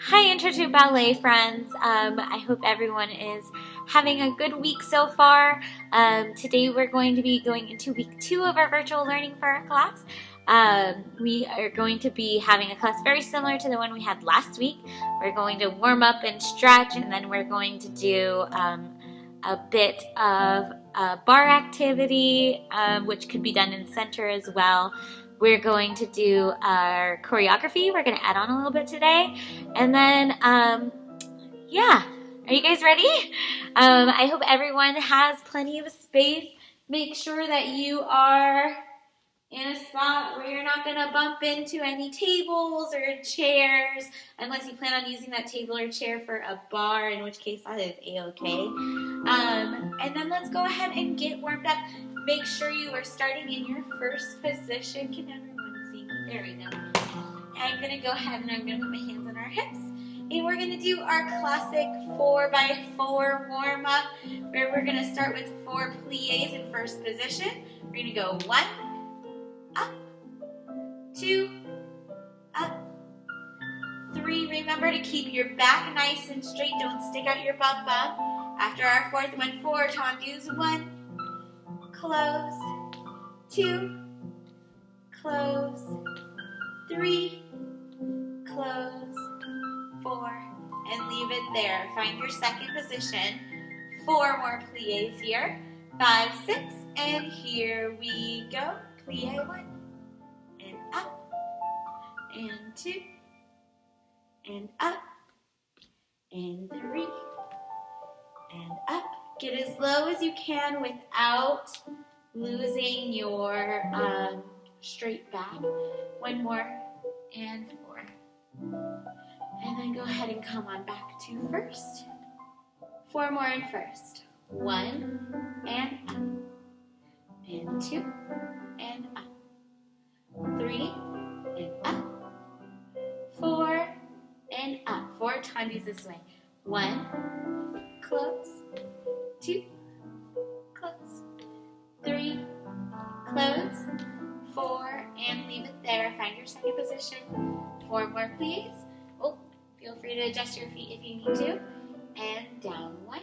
Hi, Intro to Ballet friends. I hope everyone is having a good week so far. Today we're going to be going into week 2 of our virtual learning for our class. We are going to be having a class very similar to the one we had last week. We're going to warm up and stretch, and then we're going to do a bit of a bar activity, which could be done in center as well. We're going to do our choreography. We're going to add on a little bit today. And then, yeah. Are you guys ready? I hope everyone has plenty of space. Make sure that you are in a spot where you're not going to bump into any tables or chairs, unless you plan on using that table or chair for a bar, in which case that is a-okay. And then let's go ahead and get warmed up. Make sure you are starting in your first position. Can everyone see me? There we go. I'm going to go ahead and I'm going to put my hands on our hips. And we're going to do our classic 4x4 warm-up, where we're going to start with 4 pliés in first position. We're going to go 1, up, 2, up, 3. Remember to keep your back nice and straight. Don't stick out your bum bum. After our 4th one, 4 tendus. 1, close, 2, close, 3, close, 4, and leave it there. Find your second position. 4 more pliés here. 5, 6, and here we go. Plie 1, and up, and 2, and up, and 3, and up. Get as low as you can without losing your straight back. 1 more, and 4. And then go ahead and come on back to first. 4 more in first. 1, and up, and 2, and up. 3, and up. 4, and up. 4 tendus this way. 1, close, 2, close, 3, close, 4, and leave it there. Find your second position. 4 more pliés. Oh, feel free to adjust your feet if you need to. And down 1,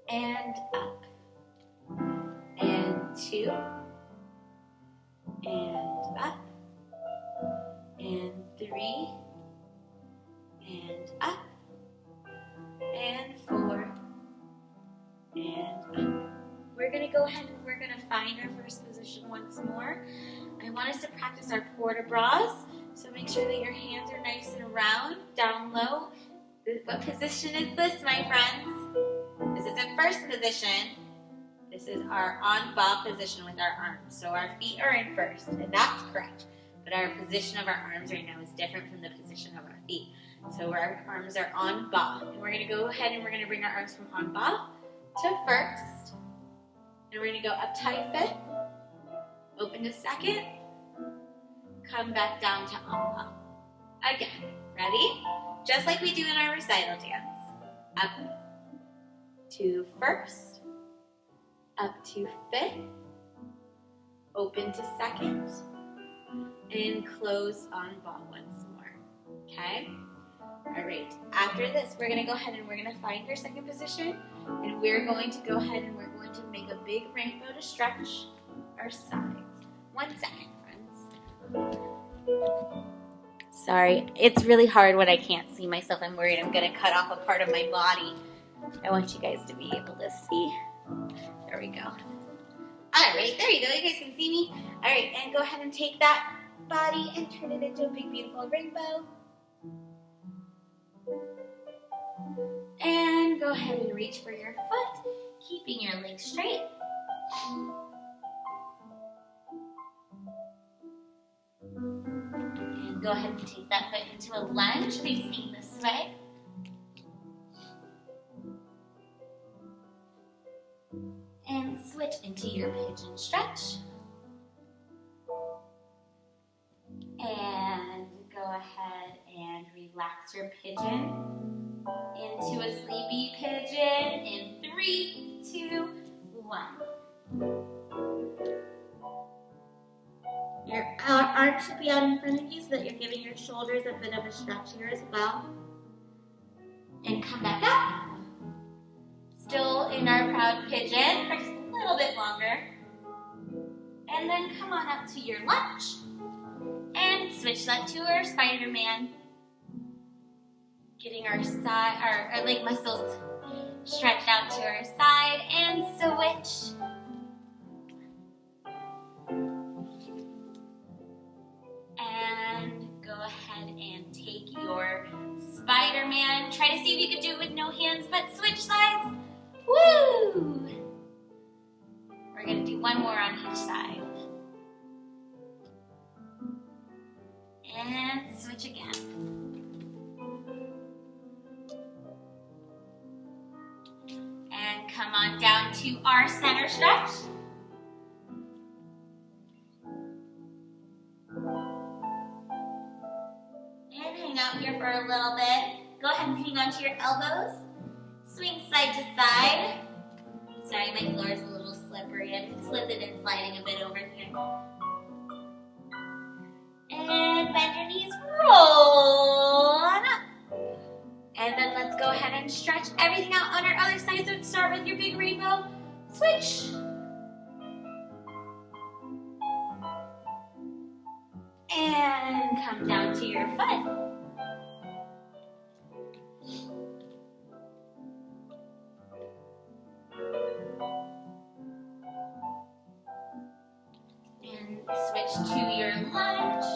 and up, and 2, and up, and 3, and up, and 4, and up. We're going to go ahead and we're going to find our first position once more. I want us to practice our port de bras, so make sure that your hands are nice and round, down low. What position is this, my friends? This isn't first position. This is our en bas position with our arms. So our feet are in first, and that's correct. But our position of our arms right now is different from the position of our feet. So our arms are en bas. And we're going to go ahead and we're going to bring our arms from en bas to first. And we're going to go up tight fit, open to second, come back down to en bas. Again, ready? Just like we do in our recital dance. Up to first, up to fifth, open to second, and close en bas once more. Okay? All right. After this, we're going to go ahead and we're going to find our second position, and we're going to go ahead and we're going to make a big rainbow to stretch our sides. 1 second, friends. Sorry, it's really hard when I can't see myself. I'm worried I'm going to cut off a part of my body. I want you guys to be able to see. There we go. All right, there you go. You guys can see me. All right, and go ahead and take that body and turn it into a big, beautiful rainbow. And go ahead and reach for your foot, keeping your legs straight. And go ahead and take that foot into a lunge facing this way. And switch into your pigeon stretch. And go ahead and relax your pigeon into a sleepy pigeon in 3, 2, 1. Your arms should be out in front of you so that you're giving your shoulders a bit of a stretch here as well. And come back up. Still in our proud pigeon for just a little bit longer. And then come on up to your lunge. And switch that to our Spider-Man. Getting our leg muscles stretched out to our side and switch. And go ahead and take your Spider-Man. Try to see if you can do it with no hands, but switch sides. Woo! We're gonna do one more on each side. And switch again. And come on down to our center stretch. And hang out here for a little bit. Go ahead and hang on to your elbows. Swing side to side. Sorry, my floor is a little slippery. I'm slipping and sliding a bit over here. And bend your knees, roll on up. And then let's go ahead and stretch everything out on our other side. So start with your big rainbow. Switch. And come down to your foot. And switch to your lunge.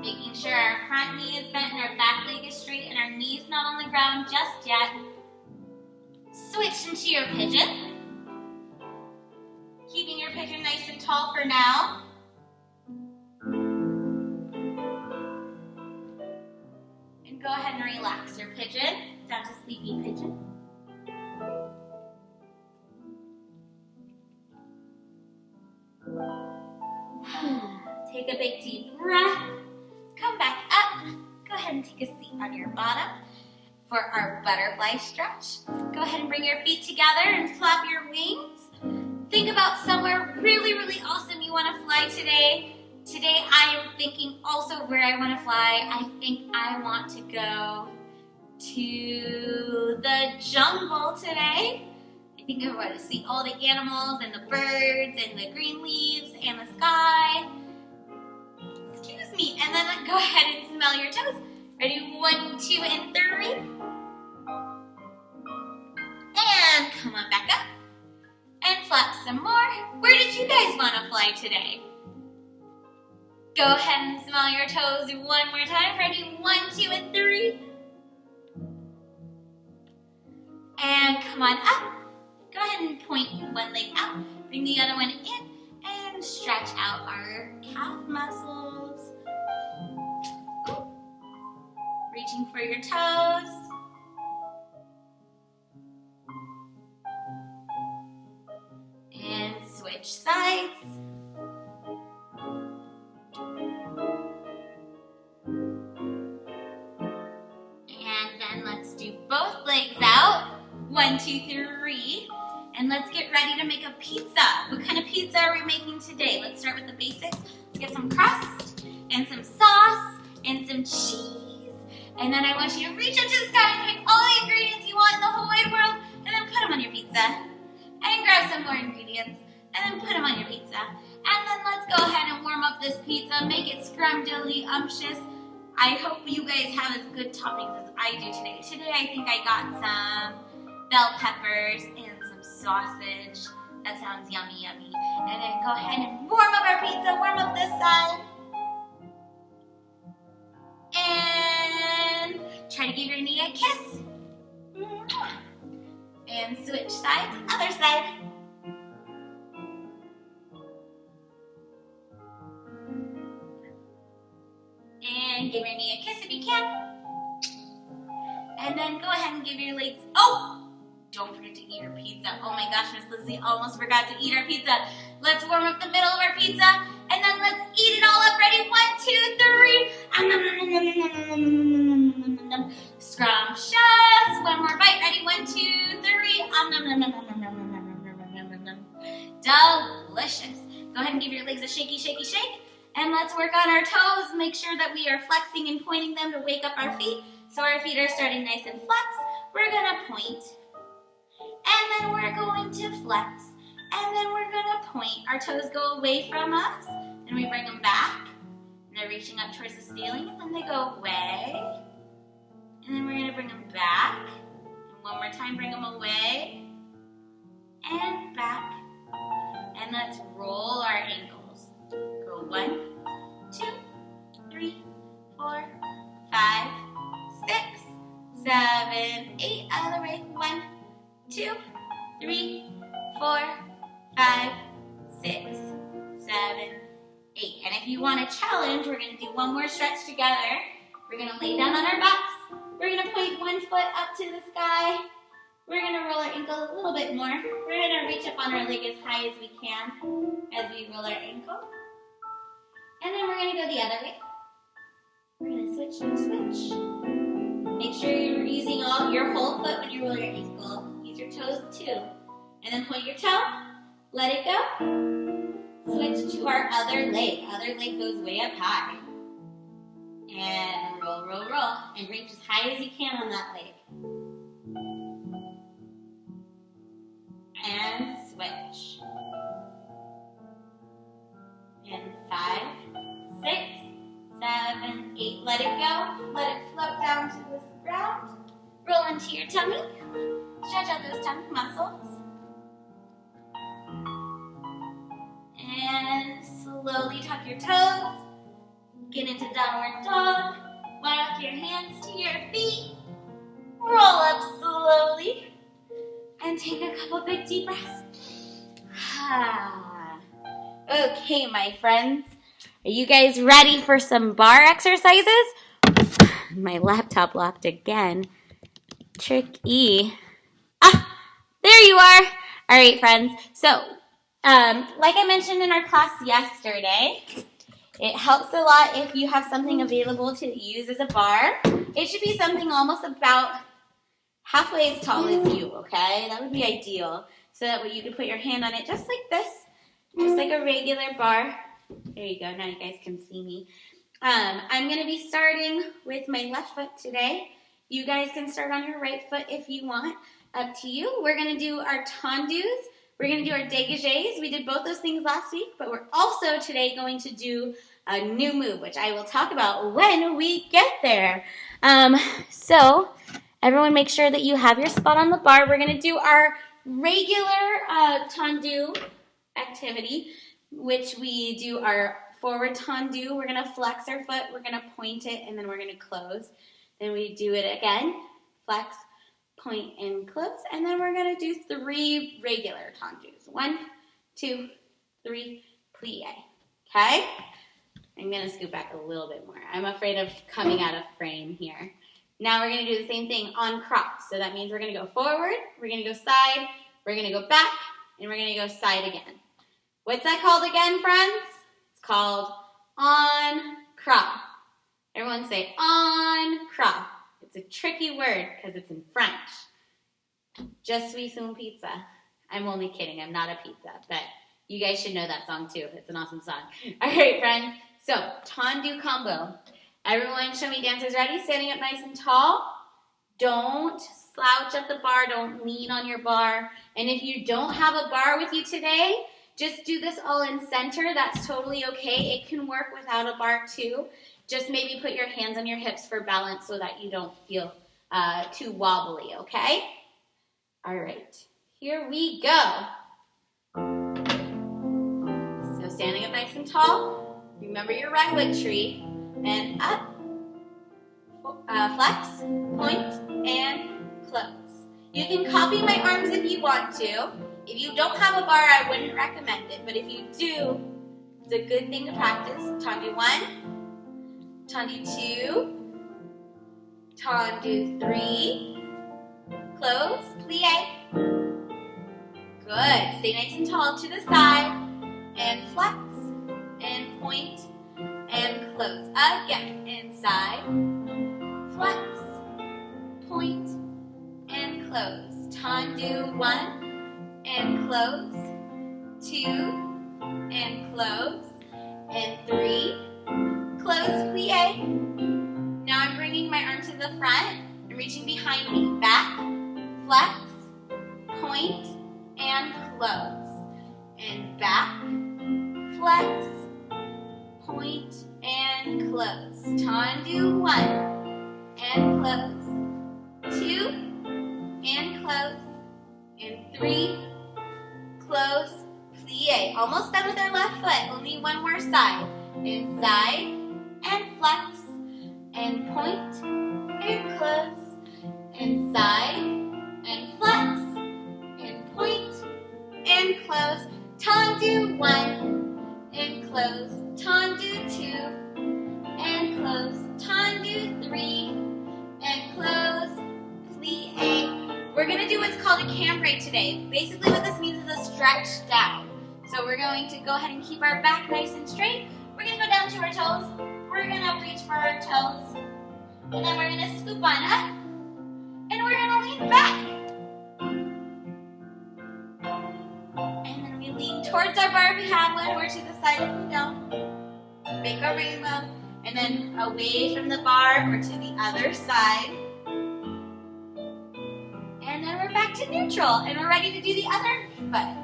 Making sure our front knee is bent and our back leg is straight and our knee's not on the ground just yet. Switch into your pigeon. Keeping your pigeon nice and tall for now. And go ahead and relax your pigeon down to sleepy pigeon. Take a big deep breath. Come back up. Go ahead and take a seat on your bottom for our butterfly stretch. Go ahead and bring your feet together and flap your wings. Think about somewhere really, really awesome you want to fly today. Today I am thinking also where I want to fly. I think I want to go to the jungle today. I think I want to see all the animals and the birds and the green leaves and the sky. Excuse me. And then go ahead and smell your toes. Ready? 1, 2, and 3. And come on back up. And flap some more. Where did you guys want to fly today? Go ahead and smell your toes one more time. Ready? 1, 2, and 3. And come on up. Go ahead and point one leg out. Bring the other one in and stretch out our calf muscles. Reaching for your toes. And switch sides. And then let's do both legs out. 1, 2, 3. And let's get ready to make a pizza. What kind of pizza are we making today? Let's start with the basics. Let's get some crust and some sauce and some cheese. And then I want you to reach up to the sky and pick all the ingredients you want in the whole wide world and then put them on your pizza. And grab some more ingredients and then put them on your pizza. And then let's go ahead and warm up this pizza. Make it scrumdiddly-umptious. I hope you guys have as good toppings as I do today. Today I think I got some bell peppers and some sausage. That sounds yummy, yummy. And then go ahead and warm up our pizza. Warm up this side. And try to give your knee a kiss. And switch sides, other side. And give your knee a kiss if you can. And then go ahead and give your legs, don't forget to eat your pizza. Oh my gosh, Miss Lizzie almost forgot to eat our pizza. Let's warm up the middle of our pizza, and then let's eat it all up. Ready? 1, 2, 3. Scrumptious. One more bite. Ready? 1, 2, 3. and give your legs a shaky, shaky shake. And let's work on our toes. Make sure that we are flexing and pointing them to wake up our feet. So our feet are starting nice and flex. We're gonna point. And then we're going to flex. And then we're gonna point. Our toes go away from us. And we bring them back. And they're reaching up towards the ceiling. And then they go away. And then we're gonna bring them back. And one more time, bring them away. And back. And let's roll our ankles. Go 1, 2, 3, 4, 5, 6, 7, 8. Other way. 1, 2, 3, 4, 5, 6, 7, 8. And if you want a challenge, we're going to do one more stretch together. We're going to lay down on our backs. We're going to point one foot up to the sky. We're going to roll our ankle a little bit more. We're going to reach up on our leg as high as we can as we roll our ankle. And then we're going to go the other way. We're going to switch and switch. Make sure you're using your whole foot when you roll your ankle. Use your toes too. And then point your toe. Let it go. Switch to our other leg. Other leg goes way up high. And roll, roll, roll. And reach as high as you can on that leg. And switch. And 5, 6, 7, 8. Let it go. Let it float down to the ground. Roll into your tummy. Stretch out those tummy muscles. And slowly tuck your toes. Get into downward dog. Walk your hands to your feet. Roll up slowly. And take a couple big deep breaths. Okay, my friends. Are you guys ready for some bar exercises? My laptop locked again. Tricky. There you are. All right, friends. So, like I mentioned in our class yesterday, it helps a lot if you have something available to use as a bar. It should be something almost about halfway as tall as you, okay? That would be ideal. So that way you can put your hand on it just like this, just like a regular bar. There you go. Now you guys can see me. I'm going to be starting with my left foot today. You guys can start on your right foot if you want. Up to you. We're going to do our tendus. We're going to do our dégagés. We did both those things last week, but we're also today going to do a new move, which I will talk about when we get there. So everyone make sure that you have your spot on the bar. We're going to do our regular tendu activity, which we do our forward tendu. We're going to flex our foot, we're going to point it, and then we're going to close. Then we do it again, flex, point, and close. And then we're going to do 3 regular tendus. 1, 2, 3, plie. Okay? I'm going to scoot back a little bit more. I'm afraid of coming out of frame here. Now we're going to do the same thing on cross. So that means we're going to go forward, we're going to go side, we're going to go back, and we're going to go side again. What's that called again, friends? It's called on craw. Everyone say on craw. It's a tricky word because it's in French. Je suis une pizza. I'm only kidding. I'm not a pizza, but you guys should know that song too. It's an awesome song. All right, friends. So, tendu combo. Everyone, show me dancers ready. Standing up nice and tall. Don't slouch at the bar. Don't lean on your bar. And if you don't have a bar with you today, just do this all in center. That's totally okay. It can work without a bar too. Just maybe put your hands on your hips for balance so that you don't feel too wobbly, okay? All right, here we go. So standing up nice and tall. Remember your redwood tree. And up, flex, point, and close. You can copy my arms if you want to. If you don't have a bar, I wouldn't recommend it. But if you do, it's a good thing to practice. Tendu 1, tendu 2, tendu 3, close, plie. Good. Stay nice and tall to the side, and flex, and point, and close. Again, inside, flex, point, and close. Tendu 1, and close, 2, and close, and 3, close, plie. Now I'm bringing my arm to the front and reaching behind me, back, flex, point, and close, and back, flex, point, and close. Tendu, 1, and close, 2, and close, and 3, close, plie. Almost done with our left foot, only one more side. Inside, and flex, and point, and close, and side, and flex, and point, and close. Tendu, 1, and close. Tendu, 2, and close. Tendu, 3, and close, plie. We're going to do what's called a cambray today. Basically what this means is a stretch down. So we're going to go ahead and keep our back nice and straight. We're going to go down to our toes. We're going to reach for our toes. And then we're going to scoop on up. And we're going to lean back. And then we lean towards our bar if we have one, or to the side if we don't. Make a rainbow. And then away from the bar or to the other side. And then we're back to neutral. And we're ready to do the other foot.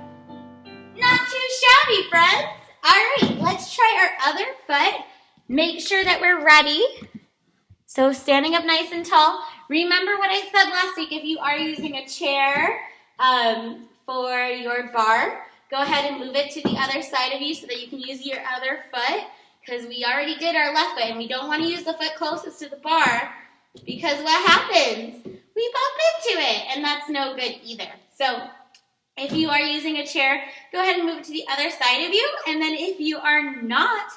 Not too shabby, friends. All right, let's try our other foot. Make sure that we're ready. So standing up nice and tall. Remember what I said last week. If you are using a chair for your bar, go ahead and move it to the other side of you so that you can use your other foot, because we already did our left foot and we don't want to use the foot closest to the bar, because what happens? We bump into it, and that's no good either. So if you are using a chair, go ahead and move it to the other side of you. And then if you are not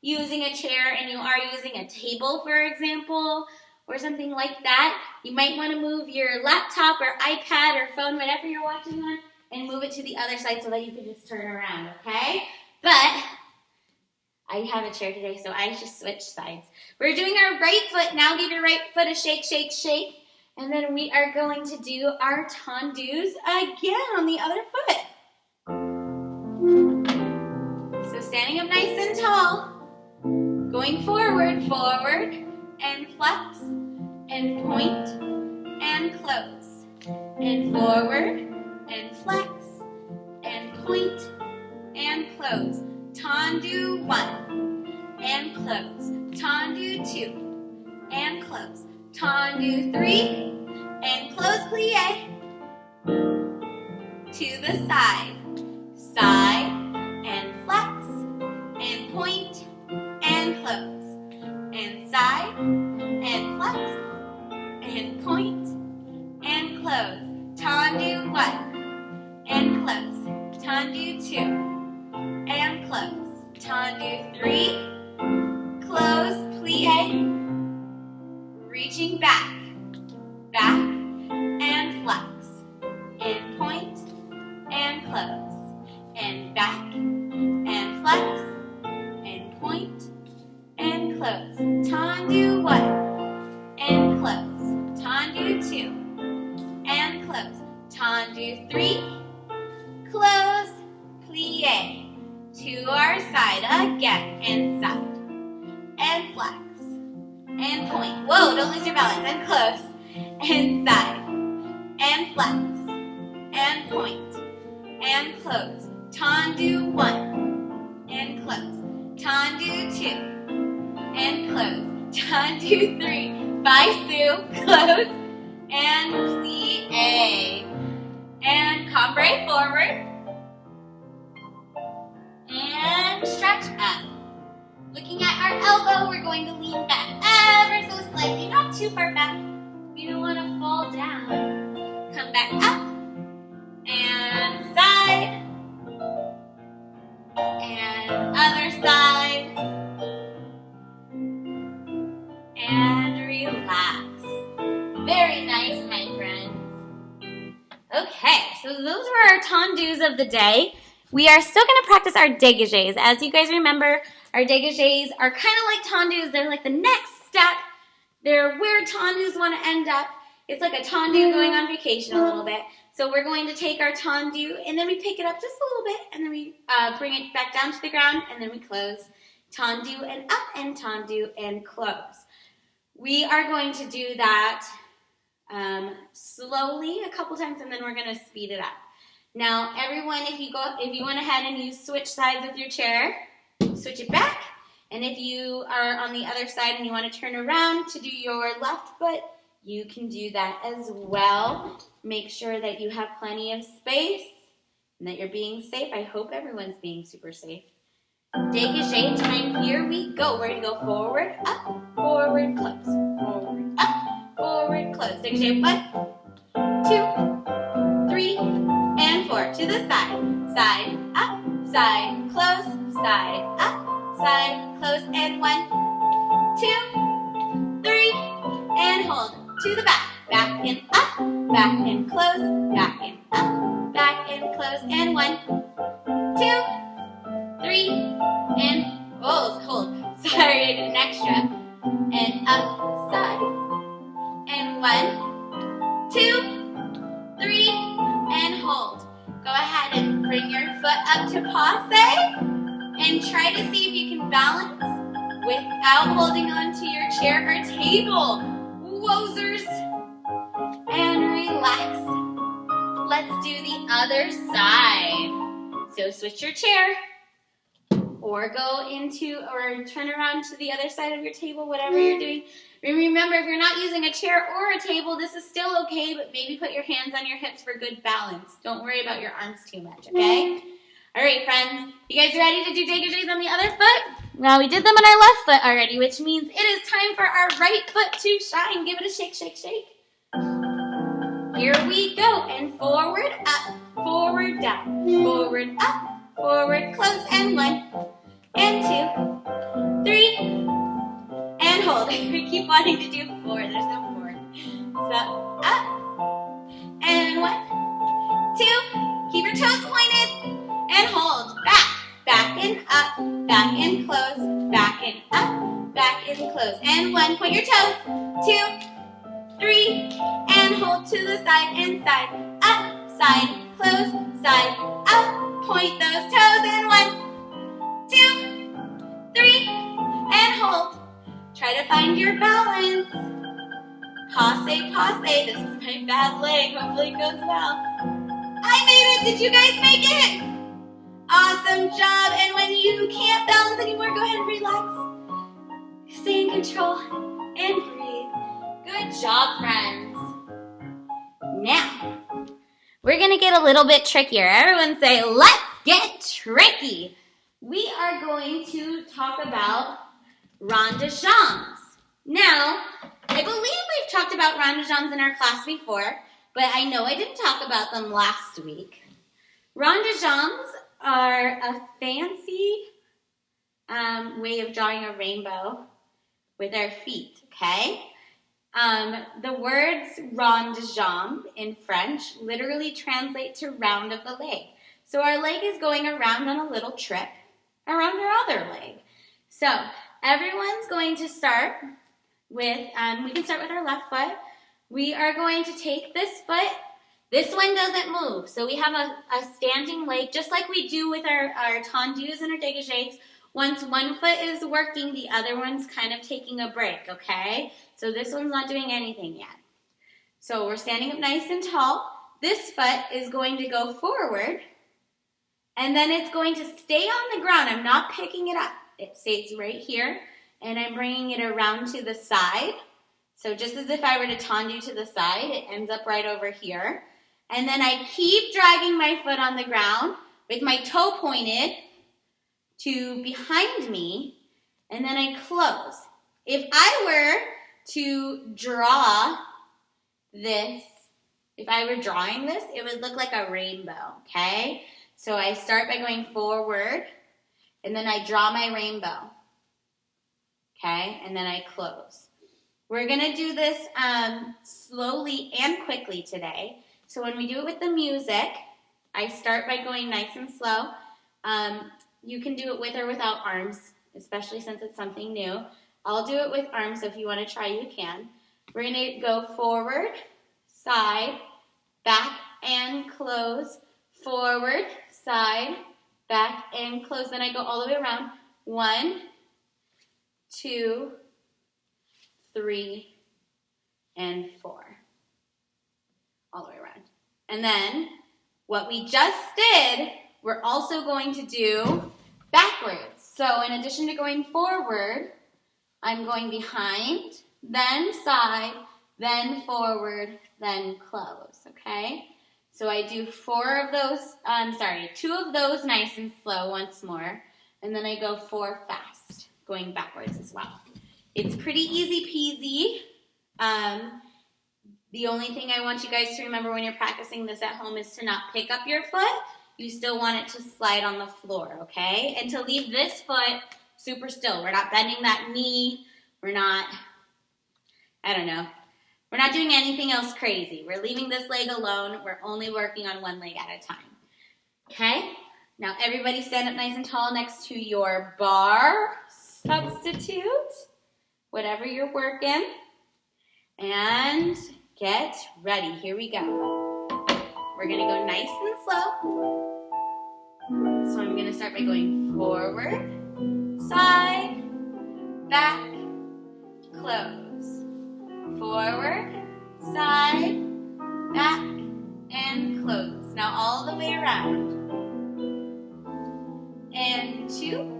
using a chair and you are using a table, for example, or something like that, you might want to move your laptop or iPad or phone, whatever you're watching on, and move it to the other side so that you can just turn around, okay? But I have a chair today, so I just switched sides. We're doing our right foot now. Give your right foot a shake, shake, shake. And then we are going to do our tendus again on the other foot. So standing up nice and tall, going forward, forward, and flex, and point, and close, and forward, and flex, and point, and close. Tendu, 1, and close. Tendu, 2, and close. Tendu, 3, and close, plie. To the side, side, and flex, and point, and close, and side, and flex, and point, and close. Tendu, 1, and close. Tendu, 2, and close. Tendu, 3, close, plie. Reaching back, back, and flex, and point, and close, and back, and flex, and point, and close. Tendu, 1, and close. Tendu, 2, and close. Tendu, 3, close, plie. To our side again, and side, and flex, and point. Whoa, don't lose your balance. And close. And side. And flex. And point. And close. Tendu, 1. And close. Tendu, 2. And close. Tendu, 3. Bye, Sue. Close. And plie. And cambray forward. And stretch up. Looking at our elbow, we're going to lean back ever so slightly, not too far back. We don't want to fall down. Come back up, and side, and other side, and relax. Very nice, my friends. Okay, so those were our tendus of the day. We are still going to practice our dégagés. As you guys remember, our dégagés are kind of like tendus. They're like the next step. They're where tendus want to end up. It's like a tendu going on vacation a little bit. So we're going to take our tendu, and then we pick it up just a little bit, and then we bring it back down to the ground, and then we close. Tendu and up, and tendu and close. We are going to do that slowly a couple times, and then we're going to speed it up. Now, everyone, if you went ahead and you switch sides with your chair, switch it back. And if you are on the other side and you want to turn around to do your left foot, you can do that as well. Make sure that you have plenty of space and that you're being safe. I hope everyone's being super safe. Dégagé time, here we go. We're going to go forward, up, forward, close. Forward, up, forward, close. Dégagé, 1, 2, 3, and 4. To the side. Side, up, side, close, side, up, side, close, and 1, 2, 3, and hold. To the back. Back and up, back and close, back and up, back and close, and 1, 2, 3, and hold. Sorry, I did an extra. And up, side, and 1, 2, 3, and hold. Go ahead and bring your foot up to passe, and try to see if you can balance without holding on to your chair or table. Wozers. And relax. Let's do the other side. So switch your chair, or turn around to the other side of your table, whatever you're doing. Remember, if you're not using a chair or a table, this is still okay, but maybe put your hands on your hips for good balance. Don't worry about your arms too much, okay? All right, friends, you guys ready to do dégagés on the other foot? Well, we did them on our left foot already, which means it is time for our right foot to shine. Give it a shake, shake, shake. Here we go, and forward, up, forward, down, forward, up, forward, close, and 1, and 2, 3, and hold. We keep wanting to do 4, there's no 4. So, up, and 1, 2, keep your toes pointed, and hold, back and up, back and close, back and up, back and close, and 1, point your toes, 2, 3, and hold to the side and side, up, side, close, side, up, point those toes, and 1, 2, 3, and hold. Try to find your balance. Passe, passe. This is my bad leg. Hopefully it goes well. I made it. Did you guys make it? Awesome job. And when you can't balance anymore, go ahead and relax. Stay in control and breathe. Good job, friends. Now, we're going to get a little bit trickier. Everyone say, let's get tricky. We are going to talk about rond de jambes. Now, I believe we've talked about rond de jambes in our class before, but I know I didn't talk about them last week. Rond de jambes are a fancy way of drawing a rainbow with our feet, okay? The words rond de jambe in French literally translate to round of the leg. So our leg is going around on a little trip around our other leg. So everyone's going to start with, we can start with our left foot. We are going to take this foot. This one doesn't move. So we have a standing leg, just like we do with our tendus and our dégagés. Once one foot is working, the other one's kind of taking a break, okay? So this one's not doing anything yet. So we're standing up nice and tall. This foot is going to go forward, and then it's going to stay on the ground. I'm not picking it up. It stays right here, and I'm bringing it around to the side. So just as if I were to tendu to the side, it ends up right over here. And then I keep dragging my foot on the ground with my toe pointed to behind me, and then I close. If I were to draw this, if I were drawing this, it would look like a rainbow, okay? So I start by going forward, and then I draw my rainbow, okay? And then I close. We're gonna do this slowly and quickly today. So when we do it with the music, I start by going nice and slow. You can do it with or without arms, especially since it's something new. I'll do it with arms, so if you want to try, you can. We're going to go forward, side, back, and close, forward, side, back, and close. Then I go all the way around. 1, 2, 3, and 4. All the way around. And then what we just did, we're also going to do backwards. So in addition to going forward, I'm going behind, then side, then forward, then close, okay? So I do 2 of those nice and slow once more, and then I go 4 fast, going backwards as well. It's pretty easy peasy. The only thing I want you guys to remember when you're practicing this at home is to not pick up your foot. You still want it to slide on the floor, okay? And to leave this foot super still. We're not bending that knee. We're not, we're not doing anything else crazy. We're leaving this leg alone. We're only working on one leg at a time, okay? Now everybody stand up nice and tall next to your bar substitute, whatever you're working, and get ready. Here we go. We're going to go nice and slow. So I'm going to start by going forward, side, back, close. Forward, side, back, and close. Now all the way around. And 2,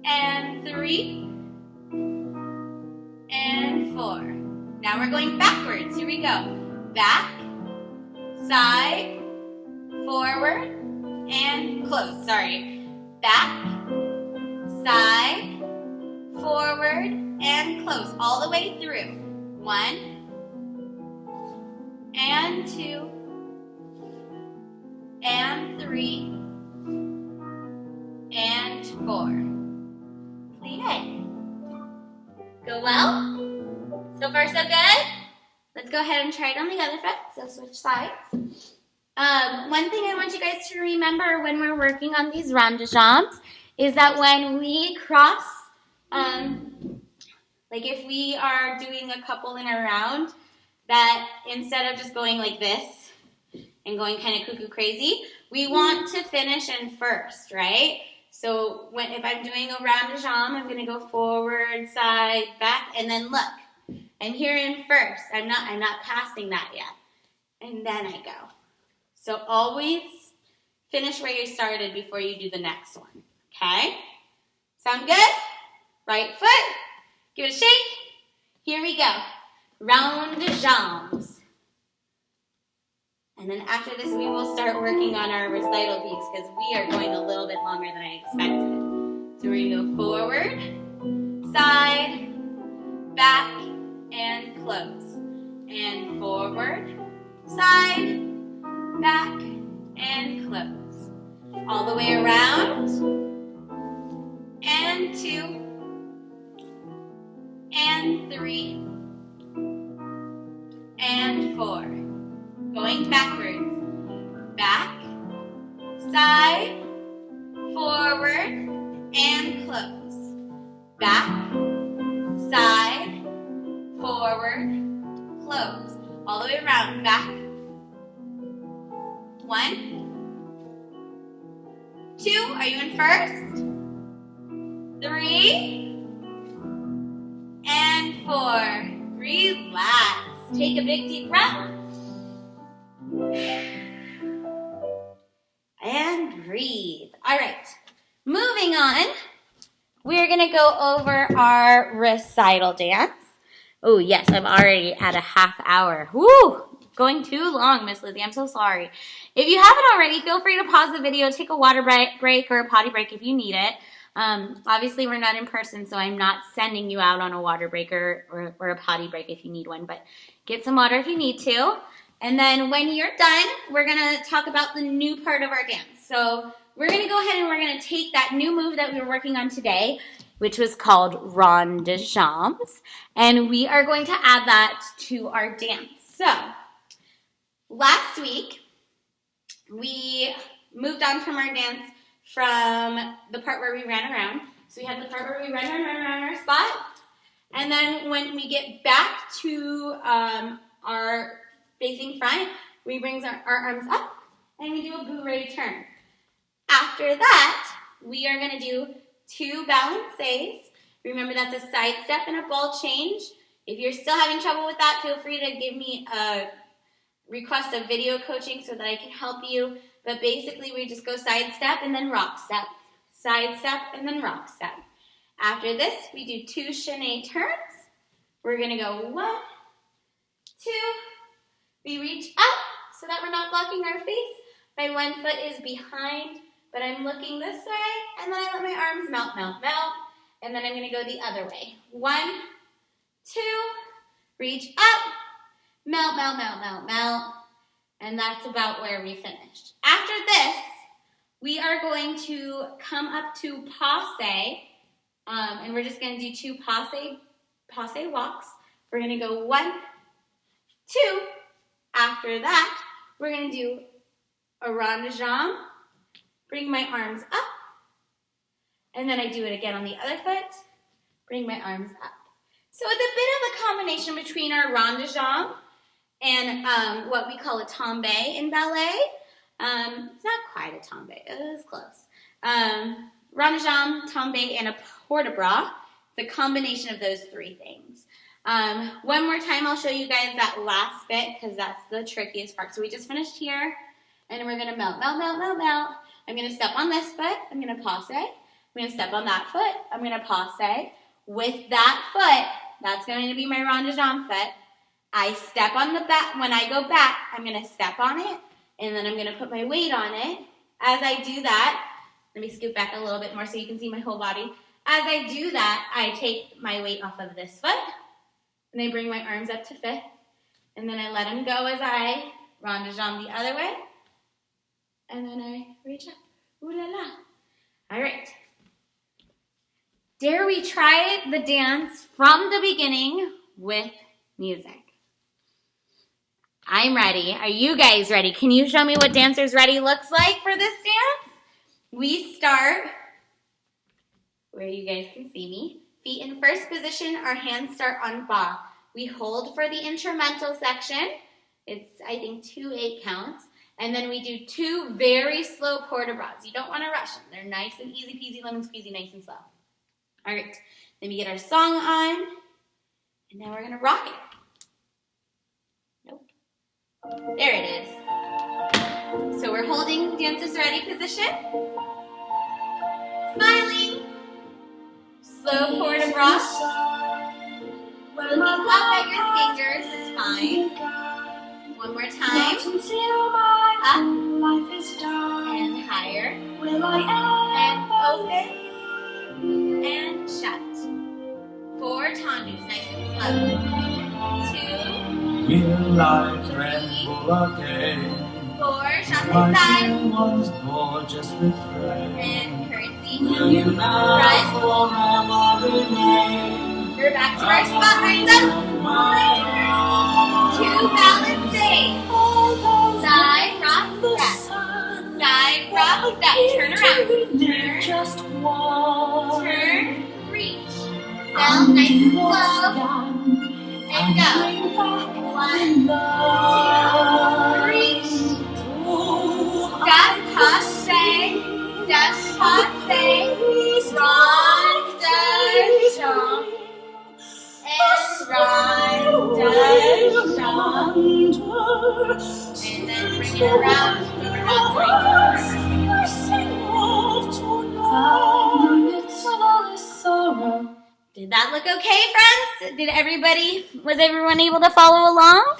and 3, and 4. Now we're going backwards. Here we go. Back, side, forward, and close. Sorry. Back, side, forward, and close. All the way through. 1, and 2, and 3, and 4. Complete. Go well? So far, so good? Let's go ahead and try it on the other foot. So switch sides. One thing I want you guys to remember when we're working on these rond de jambes is that when we cross, like if we are doing a couple in a round, that instead of just going like this and going kind of cuckoo crazy, we want to finish in first, right? So if I'm doing a rond de jambe, I'm going to go forward, side, back, and then look. I'm here in first. I'm not passing that yet. And then I go. So always finish where you started before you do the next one. Okay? Sound good? Right foot. Give it a shake. Here we go. Rond de jambes. And then after this, we will start working on our recital piece because we are going a little bit longer than I expected. So we're going to go forward, side, back, and close. And forward, side, back, and close. All the way around. And 2, and 3, and 4. Going backwards. Back, side, forward, and close. Back, side, forward, close. All the way around. Back. 1, 2. Are you in first? 3, and 4. Relax. Take a big deep breath. And breathe. All right. Moving on. We're going to go over our recital dance. Oh, yes, I'm already at a half hour. Woo! Going too long, Miss Lizzie. I'm so sorry. If you haven't already, feel free to pause the video, take a water break or a potty break if you need it. Obviously, we're not in person, so I'm not sending you out on a water break or a potty break if you need one, but get some water if you need to. And then when you're done, we're going to talk about the new part of our dance. So we're going to go ahead and we're going to take that new move that we were working on today, which was called rond de jambes, and we are going to add that to our dance. So last week, we moved on from our dance from the part where we ran around. So we had the part where we ran around our spot. And then when we get back to our facing front. We bring our arms up, and we do a bourrée turn. After that, we are going to do 2 balancés. Remember, that's a side step and a ball change. If you're still having trouble with that, feel free to give me a request of video coaching so that I can help you. But basically, we just go side step and then rock step. Side step and then rock step. After this, we do 2 chaîné turns. We're going to go 1, 2. We reach up so that we're not blocking our face. My one foot is behind, but I'm looking this way, and then I let my arms melt, melt, melt, and then I'm going to go the other way. 1, 2, reach up, melt, melt, melt, melt, melt, and that's about where we finished. After this, we are going to come up to passe, and we're just going to do 2 passe walks. We're going to go 1, 2. After that, we're going to do a rond de jambe, bring my arms up, and then I do it again on the other foot, bring my arms up. So it's a bit of a combination between our rond de jambe and what we call a tombe in ballet. It's not quite a tombe, it is close. Rond de jambe, tombe, and a port de bras. It's a combination of those 3 things. One more time, I'll show you guys that last bit because that's the trickiest part. So we just finished here, and we're going to melt, melt, melt, melt, melt. I'm going to step on this foot. I'm going to passe. I'm going to step on that foot. I'm going to passe. With that foot, that's going to be my rond de jambe foot. I step on the back. When I go back, I'm going to step on it, and then I'm going to put my weight on it. As I do that, let me scoot back a little bit more so you can see my whole body. As I do that, I take my weight off of this foot, and I bring my arms up to 5th, and then I let them go as I rond de jambe the other way, and then I reach up. Ooh la la. All right. Dare we try the dance from the beginning with music? I'm ready. Are you guys ready? Can you show me what Dancers Ready looks like for this dance? We start where you guys can see me. Feet in first position, our hands start on ba. We hold for the instrumental section. It's, I think, 2 8 counts. And then we do 2 very slow port de bras. You don't want to rush them. They're nice and easy peasy, lemon squeezy, nice and slow. All right. Then we get our song on. And now we're going to rock it. Nope. There it is. So we're holding Dancers Ready position. Smiling. Slow port de bras. Looking up at your fingers is fine. One more time. Up and higher. And open and shut. 4 tendus, nice and slow. 2. Real life rainbow again. 4. Chasse side. One's gorgeous refrain. And curtsy. Will you now Front. forever remain? We're back to our spot right up. 2 balancés. Side rock step. Side rock step. Turn around. Turn. Reach. Down nice and slow. And go. 1, 2, reach. Step, passe. Step, passe. Rond de jambe. And rond de jambe. And then bring it around. Did that look okay, friends? Was everyone able to follow along?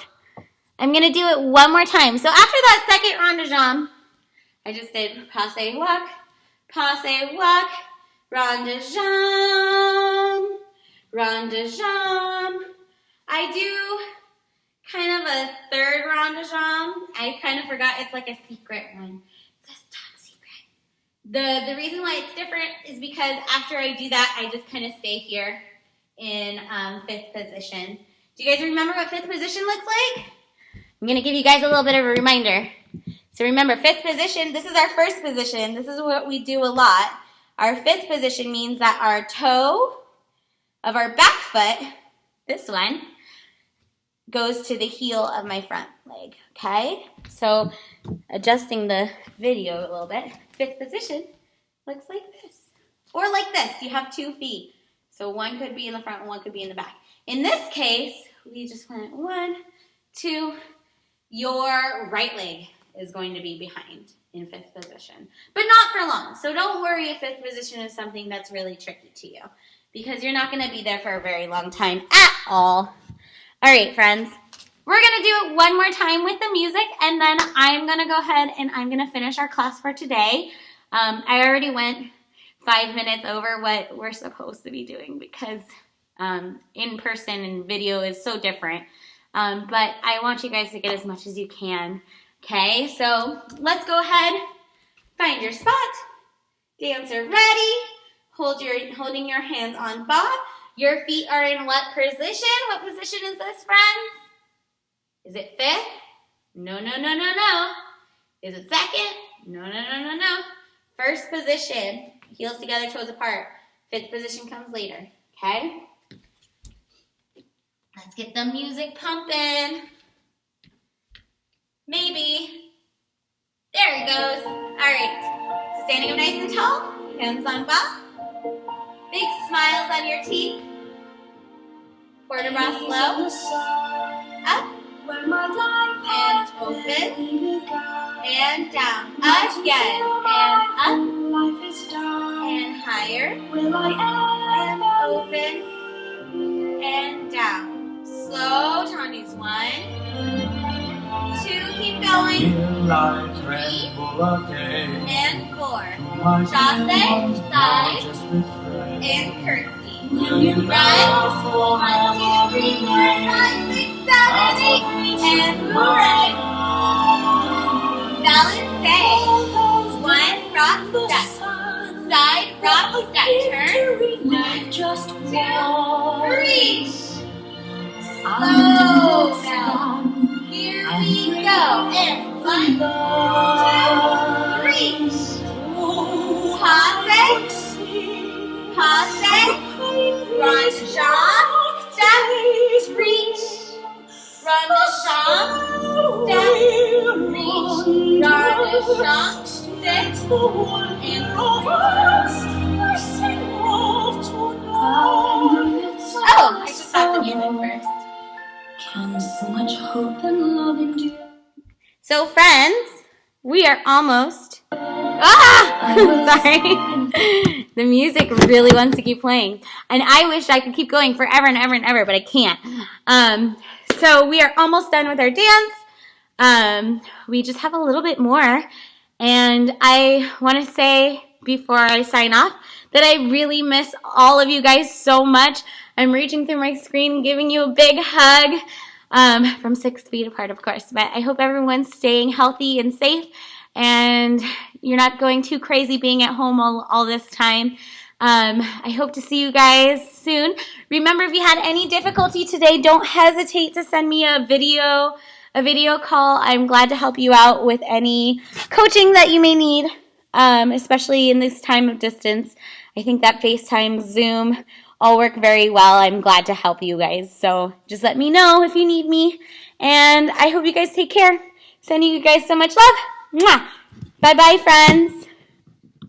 I'm going to do it one more time. So after that second rond de jambe, I just did passe walk, rond de jambe, rond de jambe. I do kind of a third rond de jambe. I kind of forgot it's like a secret one. It's a top secret. The reason why it's different is because after I do that, I just kind of stay here in 5th position. Do you guys remember what 5th position looks like? I'm going to give you guys a little bit of a reminder. So remember, 5th position, this is our first position. This is what we do a lot. Our 5th position means that our toe of our back foot, this one, goes to the heel of my front leg, okay? So adjusting the video a little bit. Fifth position looks like this. Or like this, you have 2 feet. So one could be in the front and one could be in the back. In this case, we just went 1, 2. Your right leg is going to be behind in fifth position, but not for long. So don't worry if fifth position is something that's really tricky to you, because you're not going to be there for a very long time at all. All right, friends, we're going to do it one more time with the music, and then I'm going to go ahead and I'm going to finish our class for today. I already went 5 minutes over what we're supposed to be doing because in person and video is so different. But I want you guys to get as much as you can. Okay, so let's go ahead, find your spot, dancer ready, holding your hands on Bob. Your feet are in what position? What position is this, friends? Is it fifth? No, no, no, no, no. Is it second? No, no, no, no, no. First position, heels together, toes apart. Fifth position comes later, okay? Let's get the music pumping. Maybe. There it goes. All right. So standing up nice and tall. Hands on Bob. Big smiles on your teeth. Port de bras slow. Up. And open. And down. Again. And up. And higher. And open. And down. Slow. Tony's 1. 2, keep going. 3, and 4. Chasse, side, and curtsy. Run. 1, 2, 3, 4, 5, 6, 7, 8, and hooray. Balance, 1, rock, step. Side, rock, step. Turn. 1, 2, reach. Slow down. Here we go. And 1, 2, reach. Passe. Passe. Run the jump. Step. Reach. Run the jump. Step. Reach. Run the jump. 6. And 4. I just got the music first. Can so much hope and love endure? So friends, we are almost, sorry. The music really wants to keep playing. And I wish I could keep going forever and ever and ever, but I can't. So we are almost done with our dance. We just have a little bit more. And I want to say before I sign off that I really miss all of you guys so much. I'm reaching through my screen, giving you a big hug from 6 feet apart, of course. But I hope everyone's staying healthy and safe, and you're not going too crazy being at home all this time. I hope to see you guys soon. Remember, if you had any difficulty today, don't hesitate to send me a video call. I'm glad to help you out with any coaching that you may need, especially in this time of distance. I think that FaceTime, Zoom, all work very well. I'm glad to help you guys. So just let me know if you need me. And I hope you guys take care. Sending you guys so much love. Mwah. Bye-bye, friends.